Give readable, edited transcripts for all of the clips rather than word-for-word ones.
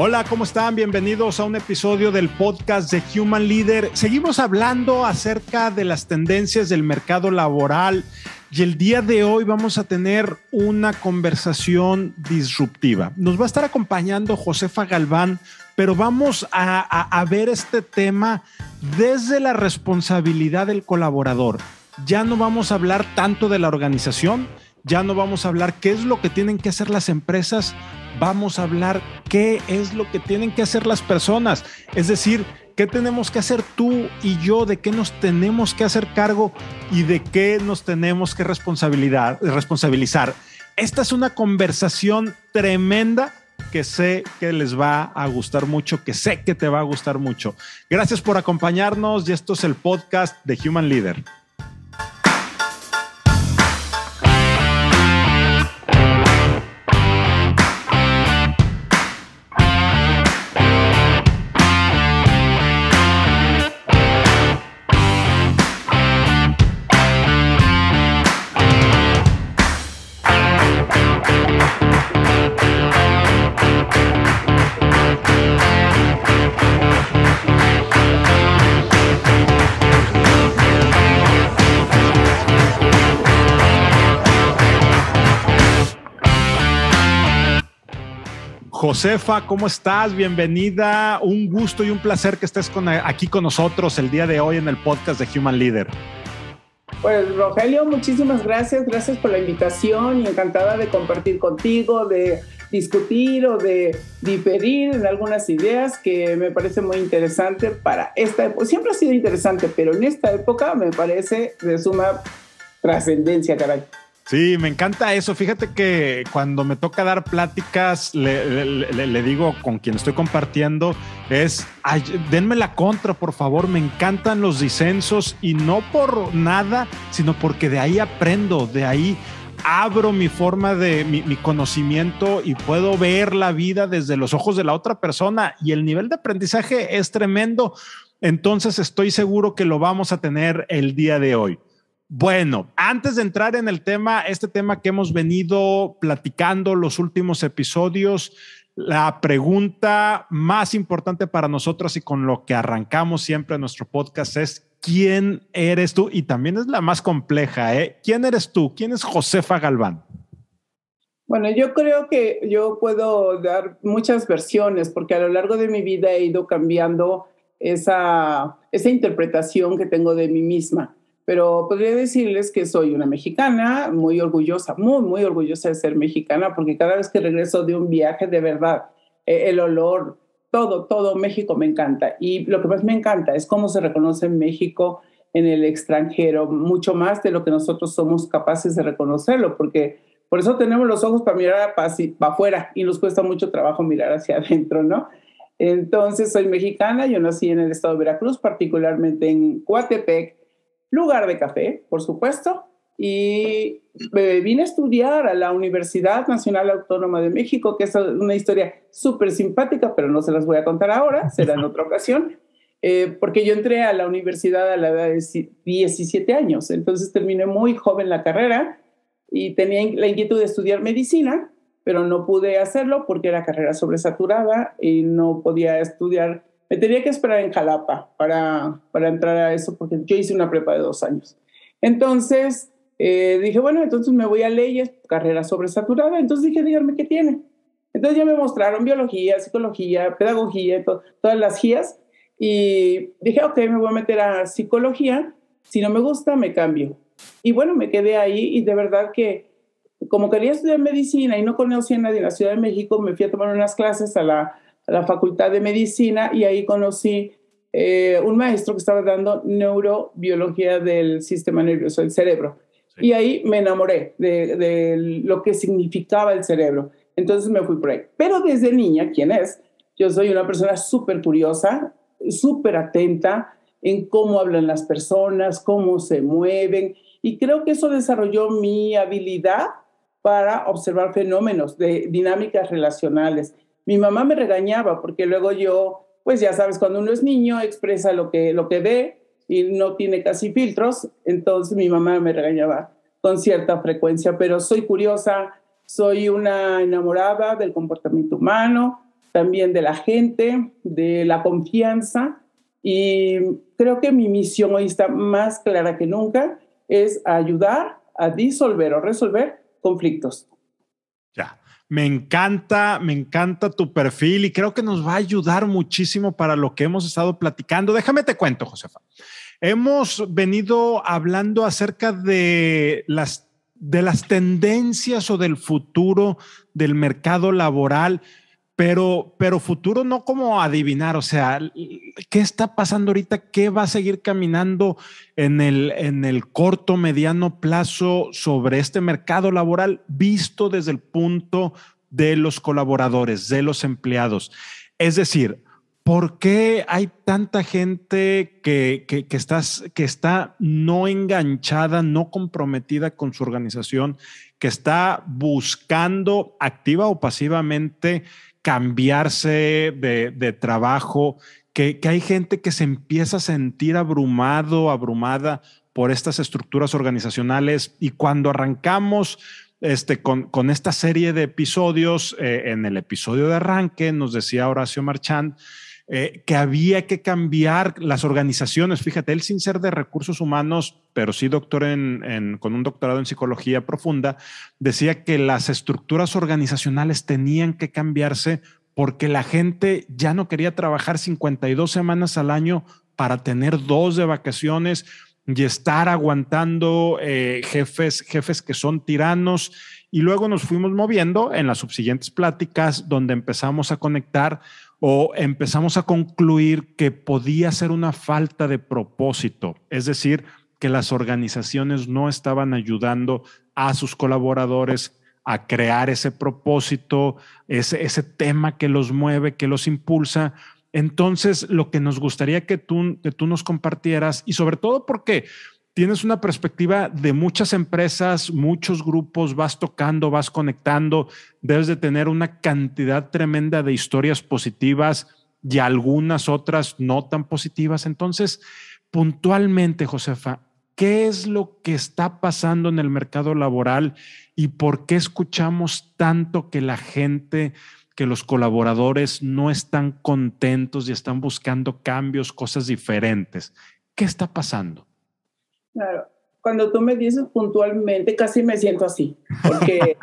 Hola, ¿cómo están? Bienvenidos a un episodio del podcast de Human Leader. Seguimos hablando acerca de las tendencias del mercado laboral y el día de hoy vamos a tener una conversación disruptiva. Nos va a estar acompañando Josefa Galván, pero vamos a ver este tema desde la responsabilidad del colaborador. Ya no vamos a hablar tanto de la organización, ya no vamos a hablar qué es lo que tienen que hacer las empresas, vamos a hablar qué es lo que tienen que hacer las personas. Es decir, qué tenemos que hacer tú y yo, de qué nos tenemos que hacer cargo y de qué nos tenemos que responsabilizar. Esta es una conversación tremenda que sé que les va a gustar mucho, que sé que te va a gustar mucho. Gracias por acompañarnos y esto es el podcast de Human Leader. Josefa, ¿cómo estás? Bienvenida. Un gusto y un placer que estés aquí con nosotros el día de hoy en el podcast de Human Leader. Pues Rogelio, muchísimas gracias. Gracias por la invitación y encantada de compartir contigo, de discutir o de diferir en algunas ideas que me parece muy interesante para esta época. Siempre ha sido interesante, pero en esta época me parece de suma trascendencia, caray. Sí, me encanta eso. Fíjate que cuando me toca dar pláticas, le digo con quien estoy compartiendo, denme la contra, por favor. Me encantan los disensos y no por nada, sino porque de ahí aprendo, de ahí abro mi forma de mi conocimiento y puedo ver la vida desde los ojos de la otra persona y el nivel de aprendizaje es tremendo. Entonces estoy seguro que lo vamos a tener el día de hoy. Bueno, antes de entrar en el tema, este tema que hemos venido platicando los últimos episodios, la pregunta más importante para nosotros y con lo que arrancamos siempre nuestro podcast es ¿quién eres tú? Y también es la más compleja, ¿eh? ¿Quién eres tú? ¿Quién es Josefa Galván? Bueno, yo creo que yo puedo dar muchas versiones porque a lo largo de mi vida he ido cambiando esa interpretación que tengo de mí misma. Pero podría decirles que soy una mexicana muy orgullosa, muy orgullosa de ser mexicana, porque cada vez que regreso de un viaje, de verdad, el olor, todo México me encanta. Y lo que más me encanta es cómo se reconoce México en el extranjero, mucho más de lo que nosotros somos capaces de reconocerlo, porque por eso tenemos los ojos para mirar para afuera y nos cuesta mucho trabajo mirar hacia adentro, ¿no? Entonces, soy mexicana, yo nací en el estado de Veracruz, particularmente en Coatepec, lugar de café, por supuesto, y vine a estudiar a la Universidad Nacional Autónoma de México, que es una historia súper simpática, pero no se las voy a contar ahora, será en otra ocasión, porque yo entré a la universidad a la edad de 17 años, entonces terminé muy joven la carrera y tenía la inquietud de estudiar medicina, pero no pude hacerlo porque era carrera sobresaturada y no podía estudiar. Me tenía que esperar en Jalapa para entrar a eso, porque yo hice una prepa de 2 años. Entonces, dije, bueno, entonces me voy a leyes, carrera sobresaturada. Entonces dije, díganme qué tiene. Entonces ya me mostraron biología, psicología, pedagogía, todas las guías. Y dije, ok, me voy a meter a psicología. Si no me gusta, me cambio. Y bueno, me quedé ahí y de verdad que como quería estudiar medicina y no conocía a nadie en la Ciudad de México, me fui a tomar unas clases a la Facultad de Medicina y ahí conocí un maestro que estaba dando neurobiología del sistema nervioso, del cerebro. Sí. Y ahí me enamoré de lo que significaba el cerebro. Entonces me fui por ahí. Pero desde niña, ¿quién es? Yo soy una persona súper curiosa, súper atenta en cómo hablan las personas, cómo se mueven. Y creo que eso desarrolló mi habilidad para observar fenómenos de dinámicas relacionales. Mi mamá me regañaba porque luego yo, pues ya sabes, cuando uno es niño expresa lo que ve y no tiene casi filtros, entonces mi mamá me regañaba con cierta frecuencia, pero soy curiosa, soy una enamorada del comportamiento humano, también de la gente, de la confianza, y creo que mi misión hoy está más clara que nunca, es ayudar a disolver o resolver conflictos. Ya. Me encanta tu perfil y creo que nos va a ayudar muchísimo para lo que hemos estado platicando. Déjame te cuento, Josefa. Hemos venido hablando acerca de las tendencias o del futuro del mercado laboral, pero futuro no como adivinar, o sea, ¿qué está pasando ahorita? ¿Qué va a seguir caminando en el corto, mediano plazo sobre este mercado laboral visto desde el punto de los colaboradores, de los empleados? Es decir, ¿por qué hay tanta gente que está no enganchada, no comprometida con su organización, que está buscando activa o pasivamente cambiarse de trabajo, que hay gente que se empieza a sentir abrumado, abrumada por estas estructuras organizacionales y cuando arrancamos con esta serie de episodios, en el episodio de arranque nos decía Horacio Marchand, que había que cambiar las organizaciones. Fíjate, él sin ser de recursos humanos, pero sí doctor con un doctorado en psicología profunda, decía que las estructuras organizacionales tenían que cambiarse porque la gente ya no quería trabajar 52 semanas al año para tener 2 de vacaciones y estar aguantando jefes que son tiranos. Y luego nos fuimos moviendo en las subsiguientes pláticas donde empezamos a conectar o empezamos a concluir que podía ser una falta de propósito, es decir, que las organizaciones no estaban ayudando a sus colaboradores a crear ese propósito, ese tema que los mueve, que los impulsa. Entonces, lo que nos gustaría que tú nos compartieras, y sobre todo porque tienes una perspectiva de muchas empresas, muchos grupos, vas tocando, vas conectando, debes de tener una cantidad tremenda de historias positivas y algunas otras no tan positivas. Entonces, puntualmente, Josefa, ¿qué es lo que está pasando en el mercado laboral y por qué escuchamos tanto que la gente, que los colaboradores no están contentos y están buscando cambios, cosas diferentes? ¿Qué está pasando? Claro, cuando tú me dices puntualmente, casi me siento así, porque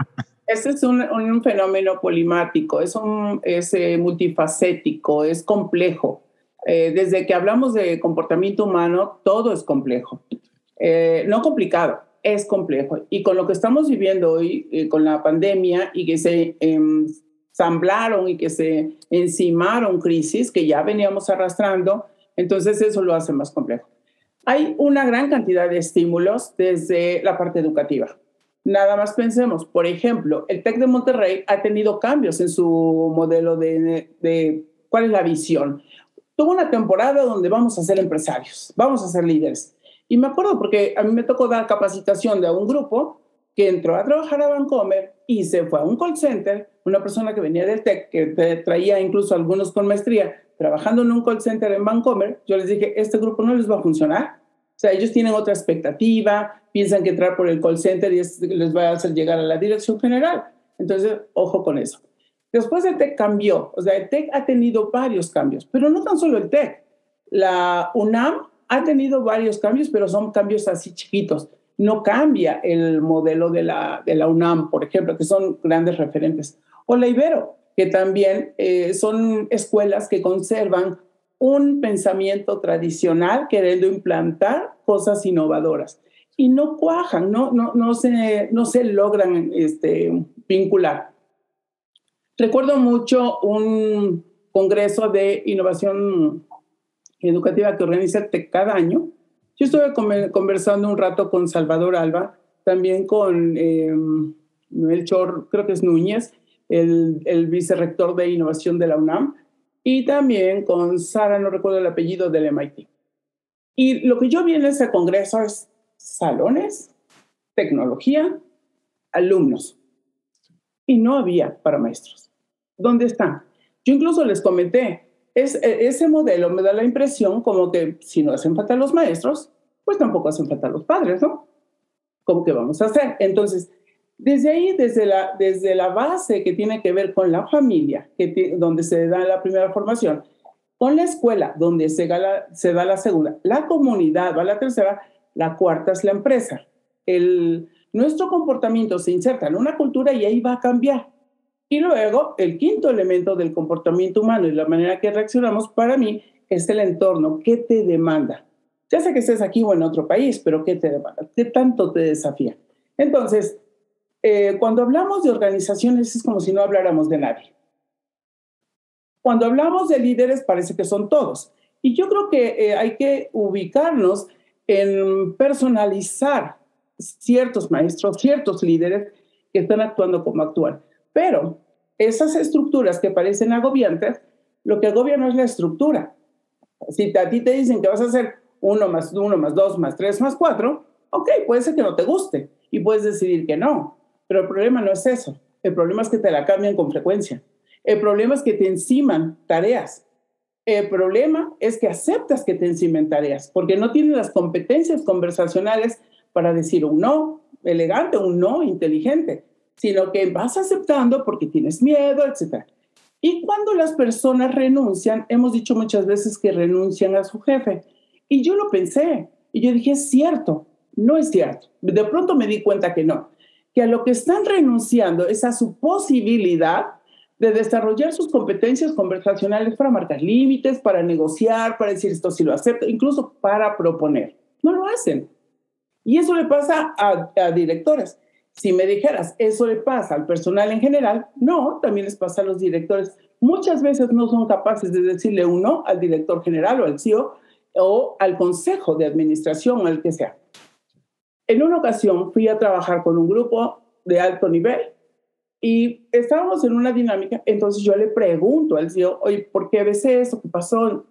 este es un fenómeno polimático, es multifacético, es complejo. Desde que hablamos de comportamiento humano, todo es complejo. No complicado, es complejo. Y con lo que estamos viviendo hoy, con la pandemia y que se ensamblaron y que se encimaron crisis que ya veníamos arrastrando, entonces eso lo hace más complejo. Hay una gran cantidad de estímulos desde la parte educativa. Nada más pensemos, por ejemplo, el TEC de Monterrey ha tenido cambios en su modelo de cuál es la visión. Tuvo una temporada donde vamos a ser empresarios, vamos a ser líderes. Y me acuerdo porque a mí me tocó dar capacitación de un grupo que entró a trabajar a Bancomer y se fue a un call center, una persona que venía del TEC, que traía incluso algunos con maestría, trabajando en un call center en Bancomer. Yo les dije, este grupo no les va a funcionar. O sea, ellos tienen otra expectativa, piensan que entrar por el call center y les va a hacer llegar a la dirección general. Entonces, ojo con eso. Después el TEC cambió. O sea, el TEC ha tenido varios cambios, pero no tan solo el TEC. La UNAM ha tenido varios cambios, pero son cambios así chiquitos. No cambia el modelo de la UNAM, por ejemplo, que son grandes referentes. O la Ibero, que también son escuelas que conservan un pensamiento tradicional queriendo implantar cosas innovadoras. Y no cuajan, no se logran vincular. Recuerdo mucho un congreso de innovación educativa que organiza el TEC cada año. Yo estuve conversando un rato con Salvador Alba, también con Melchor, creo que es Núñez, el vicerrector de innovación de la UNAM, y también con Sara, no recuerdo el apellido, del MIT. Y lo que yo vi en ese congreso es salones, tecnología, alumnos. Y no había para maestros. ¿Dónde están? Yo incluso les comenté, ese modelo me da la impresión como que si no hacen falta los maestros, pues tampoco hacen falta los padres, ¿no? ¿Cómo que vamos a hacer? Entonces, Desde ahí, desde la base que tiene que ver con la familia, donde se da la primera formación, con la escuela, donde se da la segunda, la comunidad va la tercera, la cuarta es la empresa. Nuestro comportamiento se inserta en una cultura y ahí va a cambiar. Y luego, el quinto elemento del comportamiento humano y la manera que reaccionamos, para mí, es el entorno. ¿Qué te demanda? Ya sea que estés aquí o en otro país, pero ¿qué te demanda? ¿Qué tanto te desafía? Entonces, cuando hablamos de organizaciones es como si no habláramos de nadie. Cuando hablamos de líderes parece que son todos. Y yo creo que hay que ubicarnos en personalizar ciertos maestros, ciertos líderes que están actuando como actúan. Pero esas estructuras que parecen agobiantes, lo que agobia no es la estructura. Si a ti te dicen que vas a hacer 1 más 1 más 2 más 3 más 4, ok, puede ser que no te guste y puedes decidir que no. Pero el problema no es eso. El problema es que te la cambian con frecuencia. El problema es que te enciman tareas. El problema es que aceptas que te encimen tareas porque no tienes las competencias conversacionales para decir un no elegante, un no inteligente, sino que vas aceptando porque tienes miedo, etc. Y cuando las personas renuncian, hemos dicho muchas veces que renuncian a su jefe. Y yo lo pensé. Y yo dije, es cierto, no es cierto. De pronto me di cuenta que no. Que a lo que están renunciando es a su posibilidad de desarrollar sus competencias conversacionales para marcar límites, para negociar, para decir esto sí lo acepto, incluso para proponer. No lo hacen. Y eso le pasa a directores. Si me dijeras, eso le pasa al personal en general, no, también les pasa a los directores. Muchas veces no son capaces de decirle un no al director general o al CEO o al consejo de administración o al que sea. En una ocasión fui a trabajar con un grupo de alto nivel y estábamos en una dinámica, entonces yo le pregunto al CEO, oye, ¿por qué ves eso? ¿Qué pasó?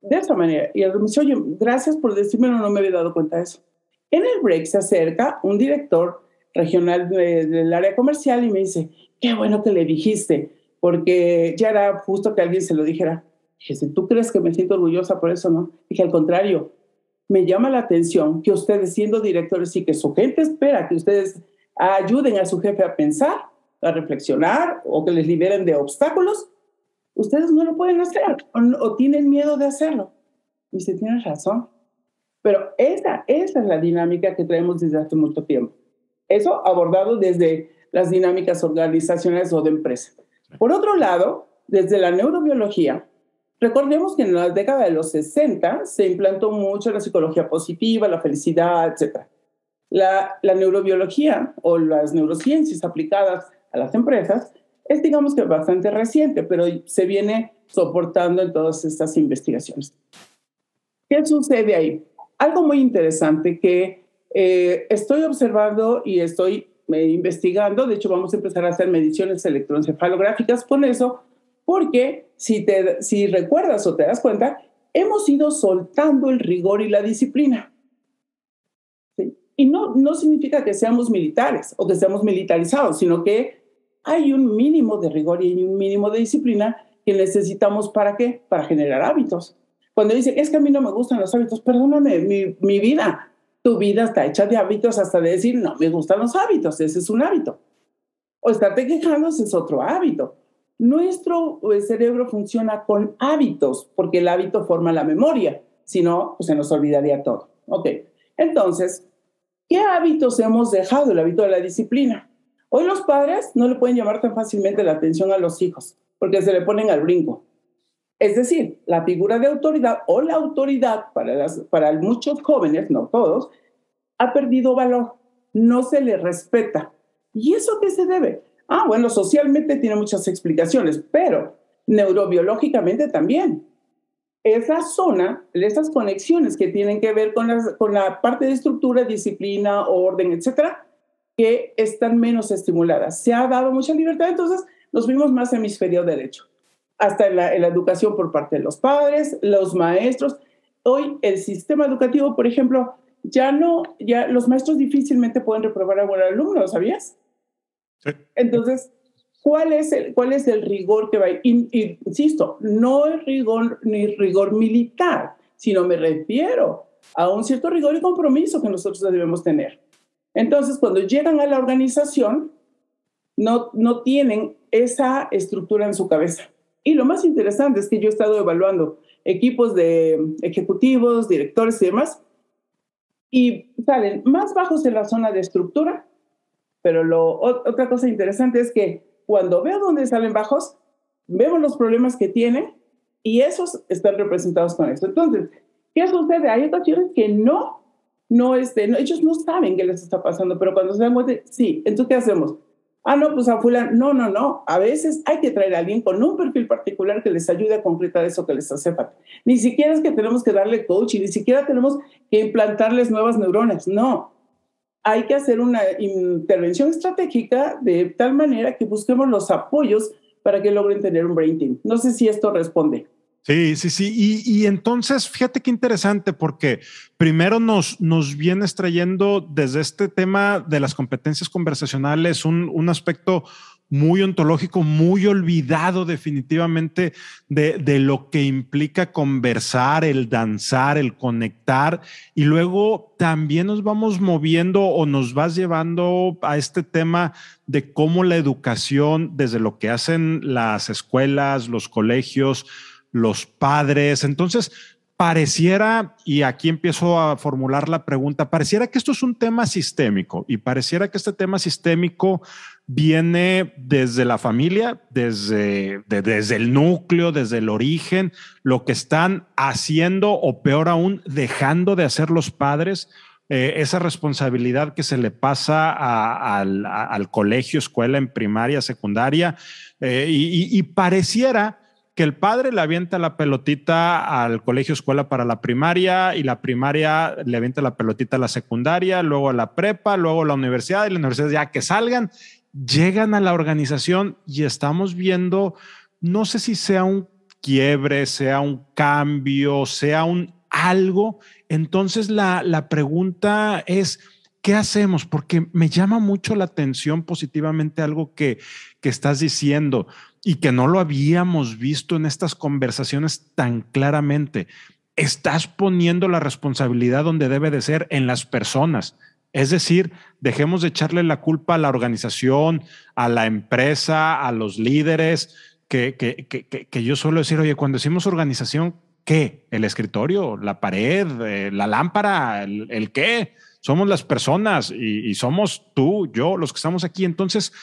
De esa manera. Y él me dice, oye, gracias por decírmelo, no me había dado cuenta de eso. En el break se acerca un director regional del área comercial y me dice, qué bueno que le dijiste, porque ya era justo que alguien se lo dijera. Dije, ¿tú crees que me siento orgullosa por eso, no? Dije, al contrario, me llama la atención que ustedes siendo directores y que su gente espera que ustedes ayuden a su jefe a pensar, a reflexionar o que les liberen de obstáculos, ustedes no lo pueden hacer o tienen miedo de hacerlo. Y dice, tienes razón. Pero esa es la dinámica que traemos desde hace mucho tiempo. Eso abordado desde las dinámicas organizacionales o de empresa. Por otro lado, desde la neurobiología, recordemos que en la década de los 60 se implantó mucho la psicología positiva, la felicidad, etc. La neurobiología o las neurociencias aplicadas a las empresas es, digamos que bastante reciente, pero se viene soportando en todas estas investigaciones. ¿Qué sucede ahí? Algo muy interesante que estoy observando y estoy investigando, de hecho vamos a empezar a hacer mediciones electroencefalográficas con eso, porque si recuerdas o te das cuenta, hemos ido soltando el rigor y la disciplina. ¿Sí? Y no significa que seamos militares o que seamos militarizados, sino que hay un mínimo de rigor y hay un mínimo de disciplina que necesitamos ¿para qué? Para generar hábitos. Cuando dicen, es que a mí no me gustan los hábitos, perdóname, mi vida, tu vida está hecha de hábitos hasta de decir, no me gustan los hábitos, ese es un hábito. O estarte quejando, ese es otro hábito. Nuestro cerebro funciona con hábitos, porque el hábito forma la memoria, si no, pues se nos olvidaría todo. Ok, entonces, ¿qué hábitos hemos dejado? El hábito de la disciplina. Hoy los padres no le pueden llamar tan fácilmente la atención a los hijos, porque se le ponen al brinco. Es decir, la figura de autoridad o la autoridad para muchos jóvenes, no todos, ha perdido valor, no se le respeta. ¿Y eso qué se debe? Bueno, socialmente tiene muchas explicaciones, pero neurobiológicamente también. Esa zona, esas conexiones que tienen que ver con la parte de estructura, disciplina, orden, etcétera, que están menos estimuladas. Se ha dado mucha libertad, entonces nos vimos más hemisferio derecho. Hasta en la educación por parte de los padres, los maestros. Hoy el sistema educativo, por ejemplo, ya los maestros difícilmente pueden reprobar a buen alumno, ¿sabías? Sí. Entonces, ¿cuál es el rigor que va a ir? Insisto, no es rigor militar, sino me refiero a un cierto rigor y compromiso que nosotros debemos tener. Entonces, cuando llegan a la organización, no tienen esa estructura en su cabeza. Y lo más interesante es que yo he estado evaluando equipos de ejecutivos, directores y demás, y salen más bajos en la zona de estructura, pero otra cosa interesante es que cuando veo dónde salen bajos, vemos los problemas que tienen y esos están representados con esto. Entonces, ¿qué sucede? Hay ocasiones que ellos no saben qué les está pasando, pero cuando se dan cuenta, sí, entonces, ¿qué hacemos? No, pues a fulano, no. A veces hay que traer a alguien con un perfil particular que les ayude a concretar eso que les hace falta. Ni siquiera es que tenemos que darle coaching, ni siquiera tenemos que implantarles nuevas neuronas, no. Hay que hacer una intervención estratégica de tal manera que busquemos los apoyos para que logren tener un brain team. No sé si esto responde. Sí. Y entonces, fíjate qué interesante, porque primero nos vienes trayendo desde este tema de las competencias conversacionales un aspecto muy ontológico, muy olvidado definitivamente de lo que implica conversar, el danzar, el conectar, y luego también nos vamos moviendo o nos vas llevando a este tema de cómo la educación, desde lo que hacen las escuelas, los colegios, los padres. Entonces, pareciera, y aquí empiezo a formular la pregunta, pareciera que esto es un tema sistémico y pareciera que este tema sistémico viene desde la familia, desde el núcleo, desde el origen, lo que están haciendo o peor aún, dejando de hacer los padres. Esa responsabilidad que se le pasa al colegio, escuela, en primaria, secundaria, y pareciera que el padre le avienta la pelotita al colegio escuela para la primaria y la primaria le avienta la pelotita a la secundaria, luego a la prepa, luego a la universidad, y la universidad ya que salgan, llegan a la organización y estamos viendo, no sé si sea un quiebre, sea un cambio, sea un algo. Entonces la pregunta es, ¿qué hacemos? Porque me llama mucho la atención positivamente algo que estás diciendo y que no lo habíamos visto en estas conversaciones tan claramente. Estás poniendo la responsabilidad donde debe de ser, en las personas. Es decir, dejemos de echarle la culpa a la organización, a la empresa, a los líderes, que yo suelo decir, oye, cuando decimos organización, ¿qué? ¿El escritorio, la pared, la lámpara, el qué? Somos las personas y somos tú, yo, los que estamos aquí. Entonces,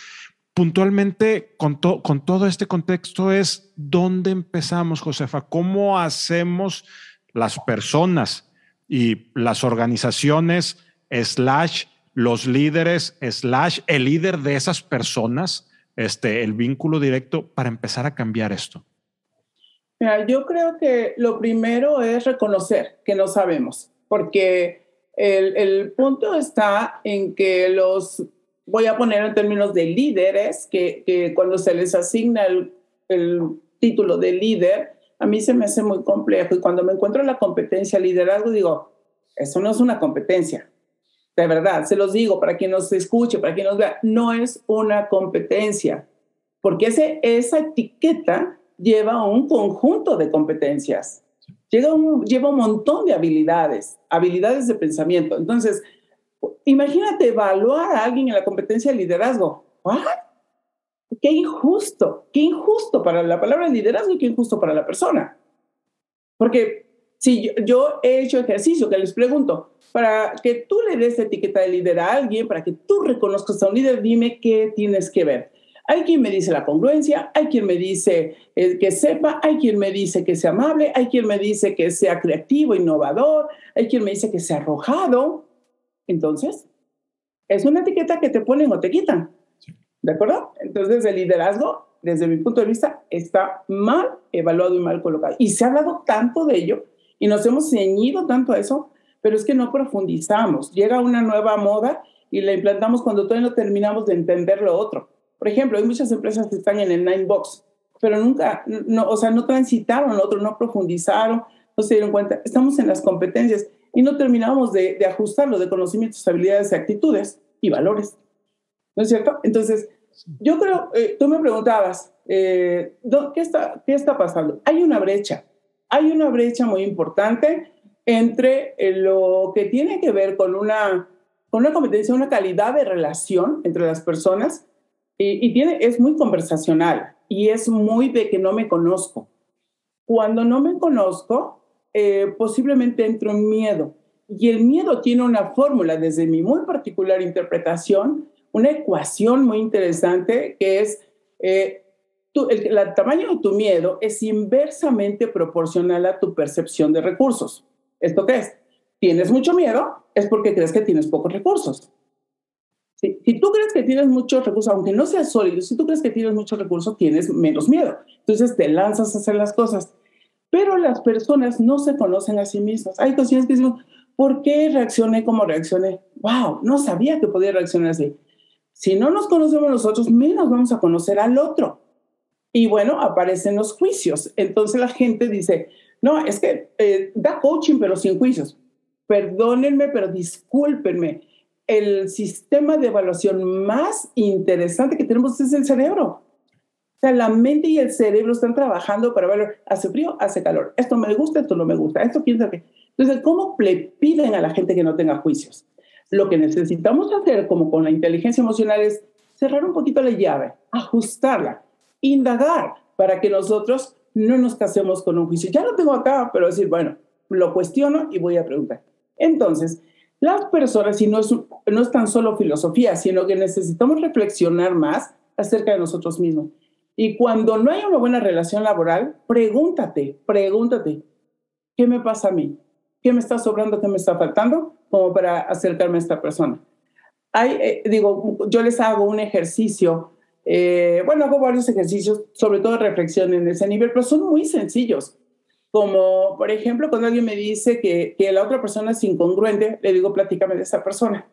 puntualmente, con todo este contexto es ¿dónde empezamos, Josefa? ¿Cómo hacemos las personas y las organizaciones / los líderes / el líder de esas personas, el vínculo directo para empezar a cambiar esto? Mira, yo creo que lo primero es reconocer que no sabemos, porque el punto está en que voy a poner en términos de líderes, que cuando se les asigna el título de líder, a mí se me hace muy complejo. Y cuando me encuentro en la competencia liderazgo, digo, eso no es una competencia. De verdad, se los digo para quien nos escuche, para quien nos vea, no es una competencia. Porque esa etiqueta lleva un conjunto de competencias. Lleva un montón de habilidades de pensamiento. Entonces, imagínate evaluar a alguien en la competencia de liderazgo. ¿What? Qué injusto para la palabra liderazgo y qué injusto para la persona. Porque si yo he hecho ejercicio que les pregunto, para que tú le des etiqueta de líder a alguien, para que tú reconozcas a un líder, dime qué tienes que ver. Hay quien me dice la congruencia, hay quien me dice que sepa, hay quien me dice que sea amable, hay quien me dice que sea creativo, innovador, hay quien me dice que sea arrojado. Entonces, es una etiqueta que te ponen o te quitan, ¿de acuerdo? Entonces, el liderazgo, desde mi punto de vista, está mal evaluado y mal colocado. Y se ha hablado tanto de ello y nos hemos ceñido tanto a eso, pero es que no profundizamos. Llega una nueva moda y la implantamos cuando todavía no terminamos de entender lo otro. Por ejemplo, hay muchas empresas que están en el 9box, pero nunca, no transitaron lo otro, no profundizaron, no se dieron cuenta. Estamos en las competencias y no terminamos de ajustarlo de conocimientos, habilidades, actitudes y valores. ¿No es cierto? Entonces, yo creo, tú me preguntabas, ¿qué está pasando? Hay una brecha muy importante entre lo que tiene que ver con una con una competencia, una calidad de relación entre las personas es muy conversacional y es muy de que no me conozco. Cuando no me conozco, posiblemente entro en miedo. Y el miedo tiene una fórmula, desde mi muy particular interpretación, una ecuación muy interesante que es el tamaño de tu miedo es inversamente proporcional a tu percepción de recursos. ¿Esto qué es? Tienes mucho miedo, es porque crees que tienes pocos recursos. Si tú crees que tienes muchos recursos, aunque no seas sólido, si tú crees que tienes muchos recursos, tienes menos miedo. Entonces te lanzas a hacer las cosas. Pero las personas no se conocen a sí mismas. Hay cuestiones que dicen, ¿por qué reaccioné como reaccioné? ¡Wow! No sabía que podía reaccionar así. Si no nos conocemos nosotros, menos vamos a conocer al otro. Y bueno, aparecen los juicios. Entonces la gente dice, no, es que da coaching, pero sin juicios. Perdónenme, pero discúlpenme. El sistema de evaluación más interesante que tenemos es el cerebro. O sea, la mente y el cerebro están trabajando para evaluar, hace frío, hace calor. Esto me gusta, esto no me gusta. Esto quién sabe qué. Entonces, ¿cómo le piden a la gente que no tenga juicios? Lo que necesitamos hacer, como con la inteligencia emocional, es cerrar un poquito la llave, ajustarla, indagar para que nosotros no nos casemos con un juicio. Ya lo tengo acá, pero decir, bueno, lo cuestiono y voy a preguntar. Entonces, las personas, y no es tan solo filosofía, sino que necesitamos reflexionar más acerca de nosotros mismos. Y cuando no hay una buena relación laboral, pregúntate, ¿qué me pasa a mí? ¿Qué me está sobrando? ¿Qué me está faltando? Como para acercarme a esta persona. Yo les hago un ejercicio, hago varios ejercicios, sobre todo reflexión en ese nivel, pero son muy sencillos. Como, por ejemplo, cuando alguien me dice que la otra persona es incongruente, le digo, platícame de esa persona.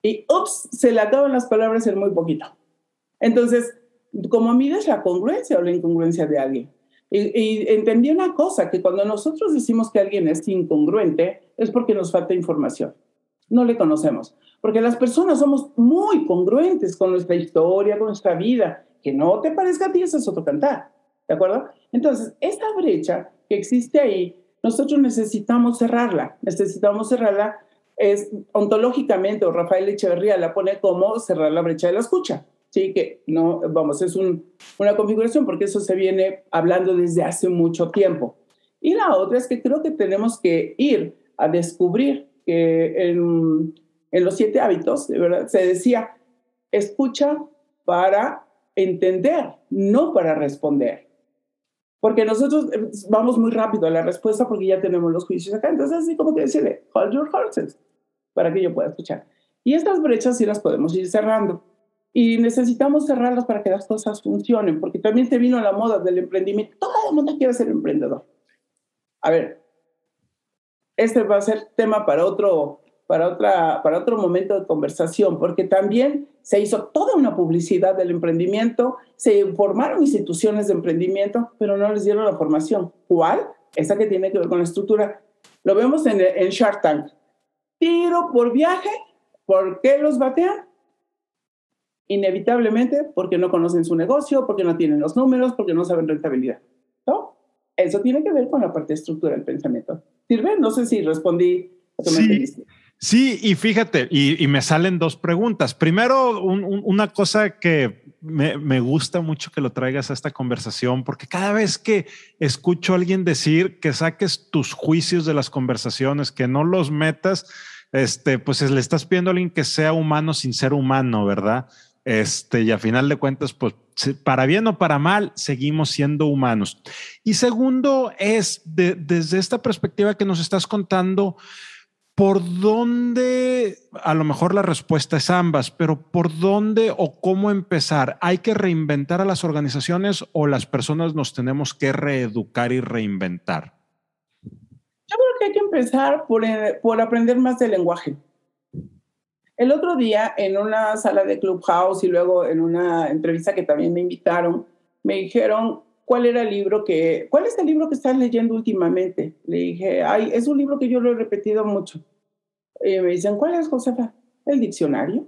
Y, se le acaban las palabras en muy poquito. Entonces, ¿cómo mides la congruencia o la incongruencia de alguien? Y entendí una cosa, que cuando nosotros decimos que alguien es incongruente, es porque nos falta información. No le conocemos. Porque las personas somos muy congruentes con nuestra historia, con nuestra vida. Que no te parezca a ti, eso es otro cantar. ¿De acuerdo? Entonces, esta brecha que existe ahí, nosotros necesitamos cerrarla. Es ontológicamente, o Rafael Echeverría la pone como cerrar la brecha de la escucha. Sí, que no, es una configuración, porque eso se viene hablando desde hace mucho tiempo. Y la otra es que creo que tenemos que ir a descubrir que en los 7 hábitos, de verdad, se decía, escucha para entender, no para responder. Porque nosotros vamos muy rápido a la respuesta porque ya tenemos los juicios acá. Entonces, así como que decirle, hold your horses, para que yo pueda escuchar. Y estas brechas sí las podemos ir cerrando. Y necesitamos cerrarlas para que las cosas funcionen, porque también se vino la moda del emprendimiento. Todo el mundo quiere ser emprendedor. A ver, este va a ser tema para otro momento de conversación, porque también se hizo toda una publicidad del emprendimiento, se formaron instituciones de emprendimiento, pero no les dieron la formación. ¿Cuál? Esa que tiene que ver con la estructura. Lo vemos en Shark Tank. Tiro por viaje. ¿Por qué los batean? Inevitablemente porque no conocen su negocio, porque no tienen los números, porque no saben rentabilidad. ¿No? Eso tiene que ver con la parte de estructura del pensamiento. ¿Sirve? No sé si respondí a tu mente. Sí, y fíjate, y me salen 2 preguntas. Primero, una cosa que me gusta mucho que lo traigas a esta conversación, porque cada vez que escucho a alguien decir que saques tus juicios de las conversaciones, que no los metas, pues le estás pidiendo a alguien que sea humano sin ser humano, ¿verdad? Y a final de cuentas, pues para bien o para mal, seguimos siendo humanos. Y segundo es, desde esta perspectiva que nos estás contando, ¿por dónde? A lo mejor la respuesta es ambas, pero ¿por dónde o cómo empezar? ¿Hay que reinventar a las organizaciones o las personas nos tenemos que reeducar y reinventar? Yo creo que hay que empezar por aprender más del lenguaje. El otro día, en una sala de Clubhouse y luego en una entrevista que también me invitaron, me dijeron, ¿cuál es el libro que estás leyendo últimamente? Le dije, es un libro que yo lo he repetido mucho. Y me dicen, ¿cuál es, Josefa? El diccionario.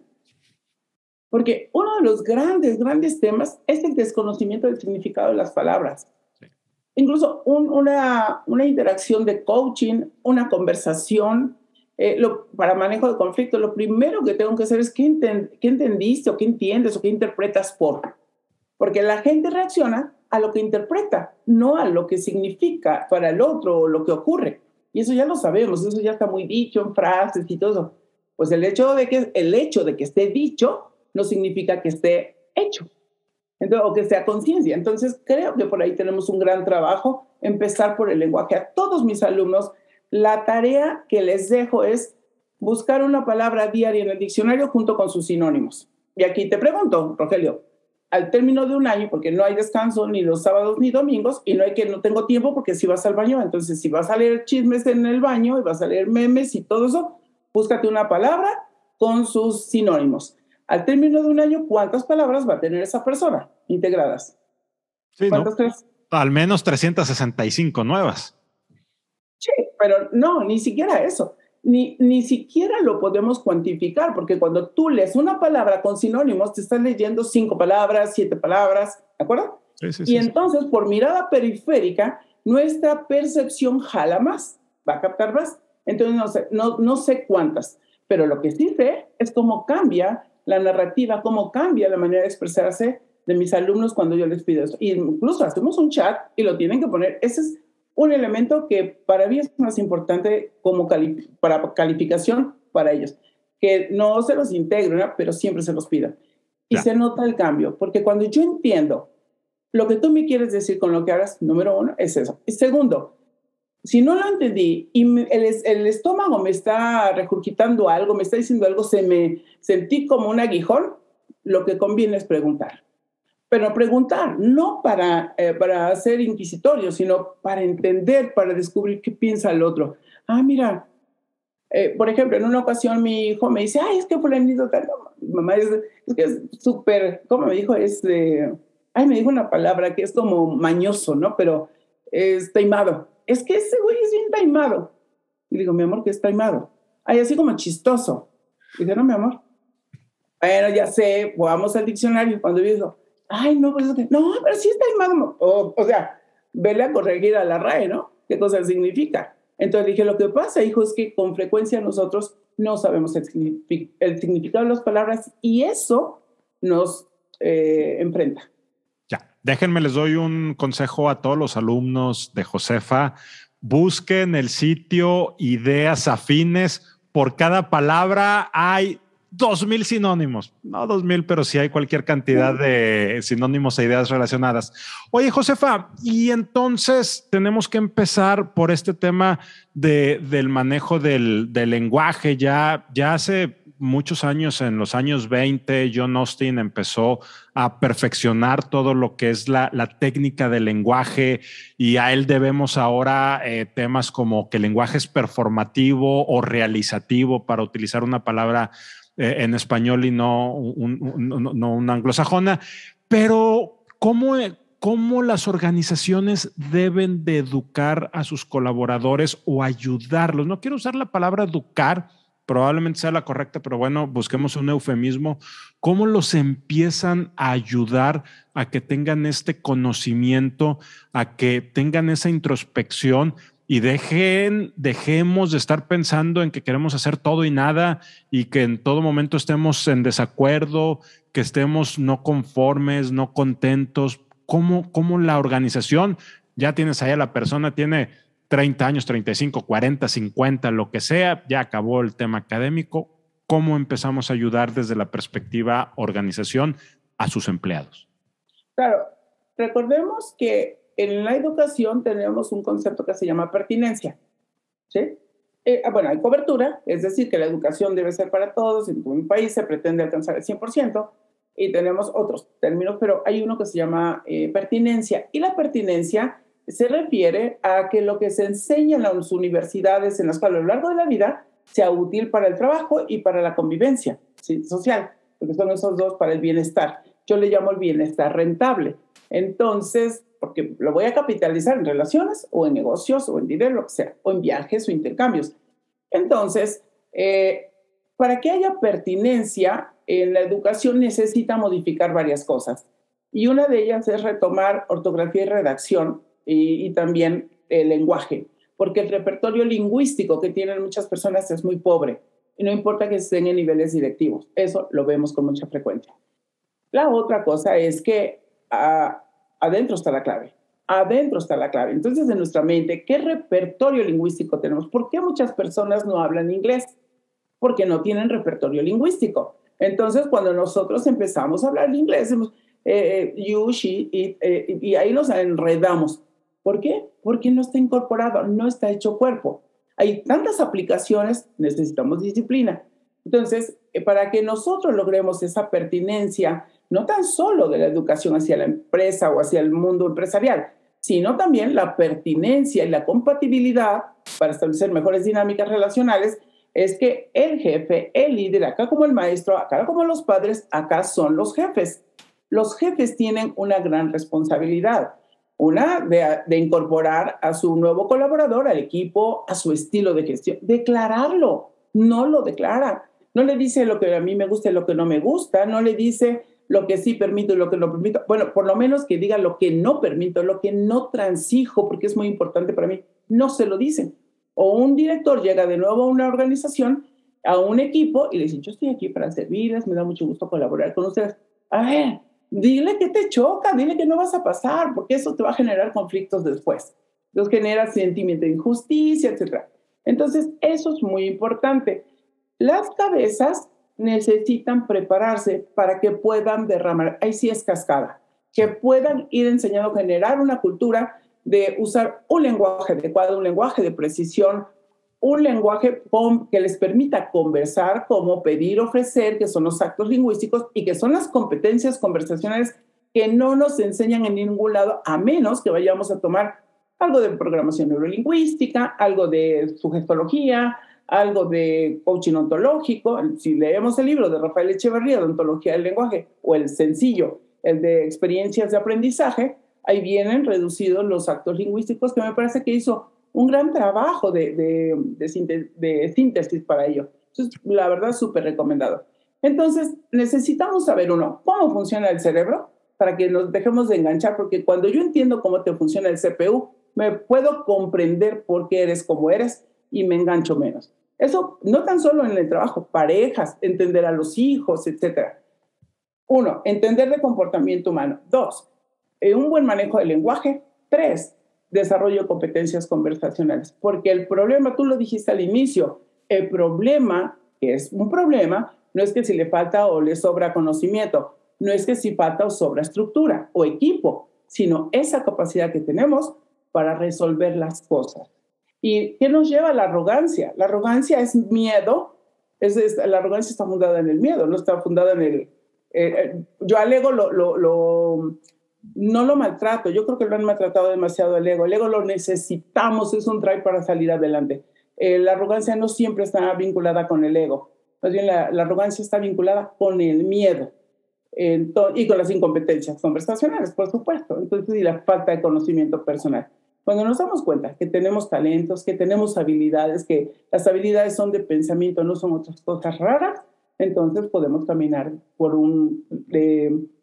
Porque uno de los grandes temas es el desconocimiento del significado de las palabras. Sí. Incluso una interacción de coaching, una conversación, para manejo de conflicto, lo primero que tengo que hacer es qué entendiste o qué entiendes o qué interpretas porque la gente reacciona a lo que interpreta, no a lo que significa para el otro o lo que ocurre. Y eso ya lo sabemos, eso ya está muy dicho en frases y todo eso. Pues el hecho de que esté dicho no significa que esté hecho. Entonces, o que sea conciencia. Entonces, creo que por ahí tenemos un gran trabajo, empezar por el lenguaje. A todos mis alumnos, la tarea que les dejo es buscar una palabra diaria en el diccionario junto con sus sinónimos. Y aquí te pregunto, Rogelio, al término de un año, porque no hay descanso ni los sábados ni domingos, y no tengo tiempo porque si vas al baño, entonces si vas a leer chismes en el baño y vas a leer memes y todo eso, búscate una palabra con sus sinónimos. Al término de un año, ¿cuántas palabras va a tener esa persona integradas? Sí, ¿Cuántas crees? Al menos 365 nuevas. Sí, pero no, ni siquiera eso. Ni siquiera lo podemos cuantificar, porque cuando tú lees una palabra con sinónimos, te estás leyendo 5 palabras, 7 palabras, ¿de acuerdo? Sí, entonces, por mirada periférica, nuestra percepción jala más, va a captar más. Entonces, no sé cuántas, pero lo que sí sé es cómo cambia la narrativa, cómo cambia la manera de expresarse de mis alumnos cuando yo les pido eso. Y incluso hacemos un chat y lo tienen que poner. Ese es un elemento que para mí es más importante para calificación para ellos, que no se los integro, ¿no? Pero siempre se los pido. Y se nota el cambio, porque cuando yo entiendo lo que tú me quieres decir con lo que hagas, número 1, es eso. Y segundo, si no lo entendí y el estómago me está regurgitando algo, me está diciendo algo, sentí como un aguijón, lo que conviene es preguntar. Pero preguntar, no para ser inquisitorio, sino para entender, para descubrir qué piensa el otro. Mira, por ejemplo, en una ocasión mi hijo me dice, es que fulanito tal, no, mamá, es que es súper, ¿cómo me dijo? Me dijo una palabra que es como mañoso, ¿no? Pero es taimado. Es que ese güey es bien taimado. Y digo, mi amor, ¿qué es taimado? Así como chistoso. Y dice, no, mi amor. Bueno, ya sé, vamos al diccionario. Cuando digo, no, pues no, pero sí está taimado. O sea, vele a corregir a la RAE, ¿no? ¿Qué cosa significa? Entonces dije, lo que pasa, hijo, es que con frecuencia nosotros no sabemos el significado de las palabras y eso nos enfrenta. Ya, déjenme, les doy un consejo a todos los alumnos de Josefa. Busquen el sitio Ideas Afines. Por cada palabra hay 2,000 sinónimos. No 2,000, pero sí hay cualquier cantidad de sinónimos e ideas relacionadas. Oye, Josefa, y entonces tenemos que empezar por este tema del manejo del lenguaje. Ya hace muchos años, en los años 20, John Austin empezó a perfeccionar todo lo que es la técnica del lenguaje y a él debemos ahora temas como que el lenguaje es performativo o realizativo, para utilizar una palabra en español y no una anglosajona. Pero ¿cómo las organizaciones deben de educar a sus colaboradores o ayudarlos? No quiero usar la palabra educar, probablemente sea la correcta, pero bueno, busquemos un eufemismo. ¿Cómo los empiezan a ayudar a que tengan este conocimiento, a que tengan esa introspección y dejemos de estar pensando en que queremos hacer todo y nada y que en todo momento estemos en desacuerdo, que estemos no conformes, no contentos? ¿Cómo la organización, ya tienes ahí a la persona, tiene 30 años, 35, 40, 50, lo que sea, ya acabó el tema académico? ¿Cómo empezamos a ayudar desde la perspectiva organización a sus empleados? Claro, recordemos que en la educación tenemos un concepto que se llama pertinencia, ¿sí? Bueno, hay cobertura, es decir, que la educación debe ser para todos, en un país se pretende alcanzar el 100%, y tenemos otros términos, pero hay uno que se llama pertinencia, y la pertinencia se refiere a que lo que se enseña en las universidades, en las cuales a lo largo de la vida, sea útil para el trabajo y para la convivencia, ¿sí? Social, porque son esos dos para el bienestar. Yo le llamo el bienestar rentable. Entonces, porque lo voy a capitalizar en relaciones o en negocios o en dinero, lo que sea, o en viajes o intercambios. Entonces, para que haya pertinencia en la educación necesita modificar varias cosas. Y una de ellas es retomar ortografía y redacción y también el lenguaje. porque el repertorio lingüístico que tienen muchas personas es muy pobre y no importa que estén en niveles directivos. Eso lo vemos con mucha frecuencia. La otra cosa es que adentro está la clave. Adentro está la clave. Entonces, en nuestra mente, ¿qué repertorio lingüístico tenemos? ¿Por qué muchas personas no hablan inglés? Porque no tienen repertorio lingüístico. Entonces, cuando nosotros empezamos a hablar inglés, decimos you, she, it, y ahí nos enredamos. ¿Por qué? Porque no está incorporado, no está hecho cuerpo. Hay tantas aplicaciones, necesitamos disciplina. Entonces, para que nosotros logremos esa pertinencia, no tan solo de la educación hacia la empresa o hacia el mundo empresarial, sino también la pertinencia y la compatibilidad para establecer mejores dinámicas relacionales, es que el jefe, el líder, acá como el maestro, acá como los padres, acá son los jefes. Los jefes tienen una gran responsabilidad. Una de incorporar a su nuevo colaborador, al equipo, a su estilo de gestión. Declararlo, no lo declara. No le dice lo que a mí me gusta y lo que no me gusta. No le dice lo que sí permito y lo que no permito. Bueno, por lo menos que diga lo que no permito, lo que no transijo, porque es muy importante para mí. No se lo dicen. O un director llega de nuevo a una organización, a un equipo, y le dice, yo estoy aquí para servirles, me da mucho gusto colaborar con ustedes. A ver, dile que te choca, dile que no vas a pasar, porque eso te va a generar conflictos después. Entonces genera sentimiento de injusticia, etc. Entonces, eso es muy importante. Las cabezas necesitan prepararse para que puedan derramar, ahí sí es cascada, que puedan ir enseñando a generar una cultura de usar un lenguaje adecuado, un lenguaje de precisión, un lenguaje que les permita conversar, como pedir, ofrecer, que son los actos lingüísticos y que son las competencias conversacionales que no nos enseñan en ningún lado, a menos que vayamos a tomar algo de programación neurolingüística, algo de sugestología, algo de coaching ontológico. Si leemos el libro de Rafael Echeverría, de Ontología del Lenguaje, o el sencillo, el de experiencias de aprendizaje, ahí vienen reducidos los actos lingüísticos, que me parece que hizo un gran trabajo de síntesis para ello. Entonces, la verdad, súper recomendado. Entonces, necesitamos saber, uno, cómo funciona el cerebro para que nos dejemos de enganchar, porque cuando yo entiendo cómo te funciona el CPU, me puedo comprender por qué eres como eres y me engancho menos. Eso no tan solo en el trabajo, parejas, entender a los hijos, etc. Uno, entender de comportamiento humano. Dos, un buen manejo del lenguaje. Tres, desarrollo de competencias conversacionales. Porque el problema, tú lo dijiste al inicio, el problema, que es un problema, no es que si le falta o le sobra conocimiento, no es que si falta o sobra estructura o equipo, sino esa capacidad que tenemos para resolver las cosas. ¿Y qué nos lleva a la arrogancia? La arrogancia es miedo. La arrogancia está fundada en el miedo, no está fundada en el... yo al ego no lo maltrato. Yo creo que lo han maltratado demasiado el ego. El ego lo necesitamos, es un drive para salir adelante. La arrogancia no siempre está vinculada con el ego. Más bien, la arrogancia está vinculada con el miedo y con las incompetencias conversacionales, por supuesto. Entonces, y la falta de conocimiento personal. Cuando nos damos cuenta que tenemos talentos, que tenemos habilidades, que las habilidades son de pensamiento, no son otras cosas raras, entonces podemos caminar por un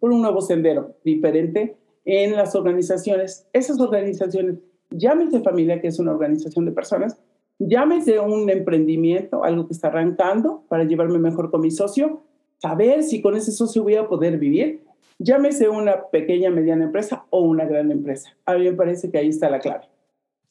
nuevo sendero diferente en las organizaciones. Esas organizaciones, llámese familia, que es una organización de personas, llámese un emprendimiento, algo que está arrancando para llevarme mejor con mi socio, saber si con ese socio voy a poder vivir, llámese una pequeña, mediana empresa o una gran empresa. A mí me parece que ahí está la clave.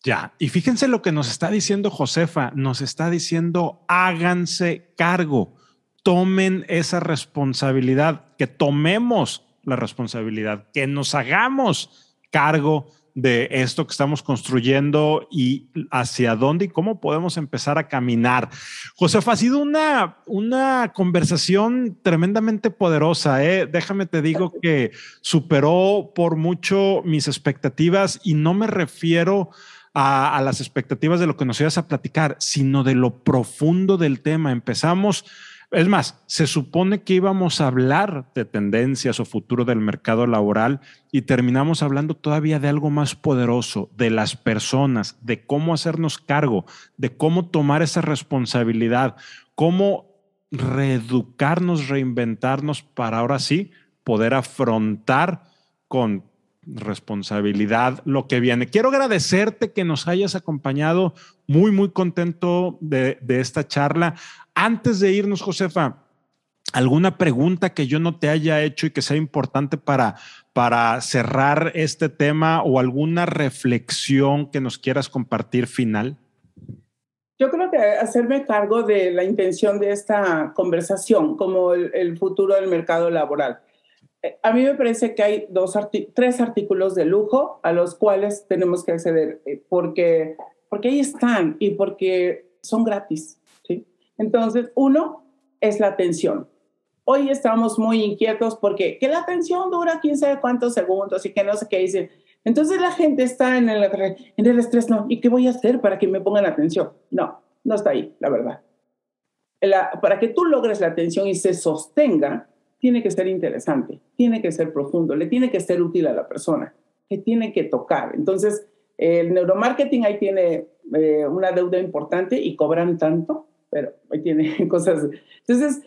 Ya, y fíjense lo que nos está diciendo Josefa, nos está diciendo háganse cargo, tomen esa responsabilidad, que tomemos la responsabilidad, que nos hagamos cargo de esto que estamos construyendo y hacia dónde y cómo podemos empezar a caminar. Josefa, ha sido una conversación tremendamente poderosa. Déjame te digo que superó por mucho mis expectativas y no me refiero a las expectativas de lo que nos ibas a platicar, sino de lo profundo del tema. Empezamos... Es más, se supone que íbamos a hablar de tendencias o futuro del mercado laboral y terminamos hablando todavía de algo más poderoso, de las personas, de cómo hacernos cargo, de cómo tomar esa responsabilidad, cómo reeducarnos, reinventarnos para ahora sí poder afrontar con responsabilidad lo que viene. Quiero agradecerte que nos hayas acompañado, muy, muy contento de esta charla. Antes de irnos, Josefa, ¿alguna pregunta que yo no te haya hecho y que sea importante para cerrar este tema o alguna reflexión que nos quieras compartir final? Yo creo que hacerme cargo de la intención de esta conversación como el futuro del mercado laboral. A mí me parece que hay tres artículos de lujo a los cuales tenemos que acceder porque ahí están y porque son gratis, ¿sí? Entonces, uno es la atención. Hoy estamos muy inquietos porque que la atención dura quién sabe cuántos segundos y que no sé qué dicen. Entonces la gente está en el estrés, ¿no? ¿Y qué voy a hacer para que me pongan atención? No, no está ahí, la verdad. Para que tú logres la atención y se sostenga, tiene que ser interesante, tiene que ser profundo, le tiene que ser útil a la persona, que tiene que tocar. Entonces, el neuromarketing ahí tiene una deuda importante y cobran tanto, pero ahí tiene cosas. Entonces,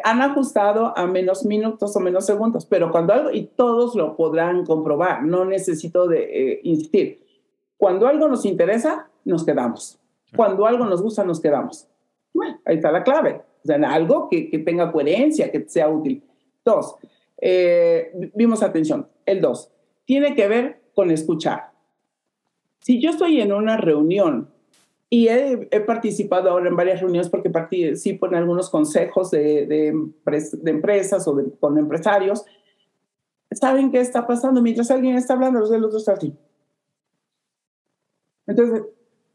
han ajustado a menos minutos o menos segundos, pero cuando algo, y todos lo podrán comprobar, no necesito de insistir. Cuando algo nos interesa, nos quedamos. Cuando algo nos gusta, nos quedamos. Bueno, ahí está la clave. O sea, algo que tenga coherencia, que sea útil. Dos, vimos atención. El dos, tiene que ver con escuchar. Si yo estoy en una reunión y he participado ahora en varias reuniones porque participo en algunos consejos de empresas o con empresarios, ¿saben qué está pasando? Mientras alguien está hablando, los del otro están así. Entonces,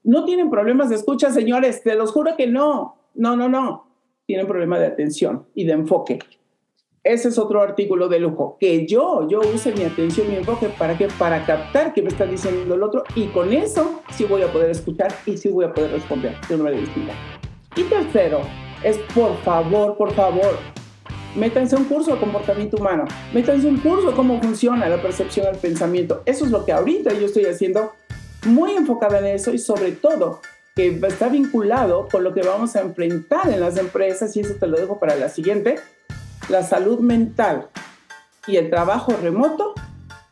no tienen problemas de escucha, señores, te los juro que no. No. Tienen problema de atención y de enfoque. Ese es otro artículo de lujo. Que yo use mi atención y mi enfoque. ¿Para qué? Para captar qué me está diciendo el otro. Y con eso sí voy a poder escuchar y sí voy a poder responder de una manera distinta. Y tercero, es por favor, métanse un curso de comportamiento humano. Métanse un curso de cómo funciona la percepción del pensamiento. Eso es lo que ahorita yo estoy haciendo, muy enfocada en eso y sobre todo que está vinculado con lo que vamos a enfrentar en las empresas, y eso te lo dejo para la siguiente. La salud mental y el trabajo remoto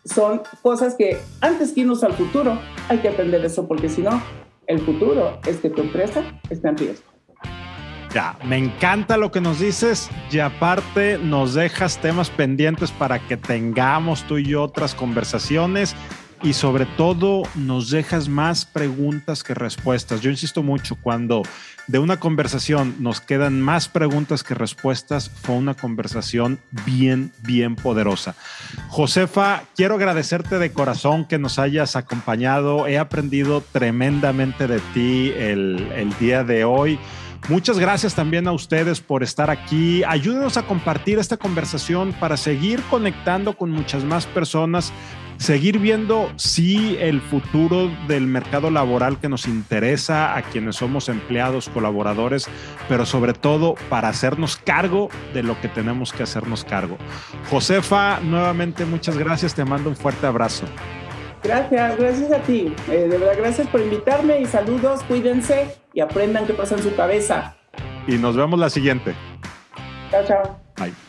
son cosas que antes que irnos al futuro hay que aprender eso, porque si no, el futuro es que tu empresa está en riesgo. Ya, me encanta lo que nos dices y aparte nos dejas temas pendientes para que tengamos tú y yo otras conversaciones. Y sobre todo nos dejas más preguntas que respuestas. Yo insisto mucho, cuando de una conversación nos quedan más preguntas que respuestas, fue una conversación bien, bien poderosa. Josefa, quiero agradecerte de corazón que nos hayas acompañado. He aprendido tremendamente de ti el día de hoy. Muchas gracias también a ustedes por estar aquí. Ayúdenos a compartir esta conversación para seguir conectando con muchas más personas, seguir viendo el futuro del mercado laboral que nos interesa a quienes somos empleados, colaboradores, pero sobre todo para hacernos cargo de lo que tenemos que hacernos cargo. Josefa, nuevamente muchas gracias, te mando un fuerte abrazo. Gracias a ti. De verdad, gracias por invitarme y saludos, cuídense y aprendan qué pasa en su cabeza. Y nos vemos la siguiente. Chao. Bye.